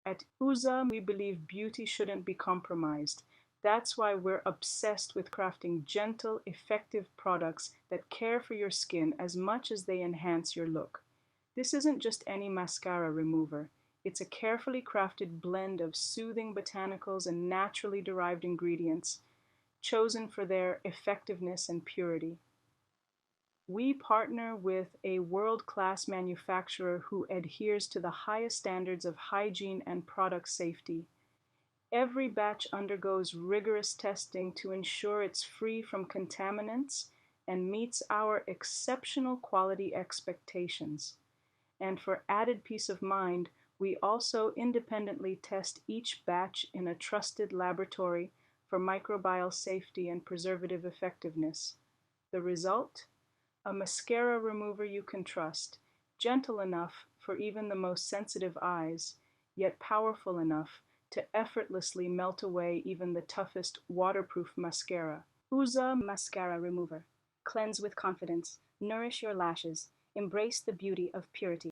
At UZZA, we believe beauty shouldn't be compromised. That's why we're obsessed with crafting gentle, effective products that care for your skin as much as they enhance your look. This isn't just any mascara remover. It's a carefully crafted blend of soothing botanicals and naturally derived ingredients chosen for their effectiveness and purity. We partner with a world-class manufacturer who adheres to the highest standards of hygiene and product safety. Every batch undergoes rigorous testing to ensure it's free from contaminants and meets our exceptional quality expectations. And for added peace of mind, we also independently test each batch in a trusted laboratory for microbial safety and preservative effectiveness. The result? A mascara remover you can trust, gentle enough for even the most sensitive eyes, yet powerful enough to effortlessly melt away even the toughest waterproof mascara. UZZA Mascara Remover. Cleanse with confidence. Nourish your lashes. Embrace the beauty of purity.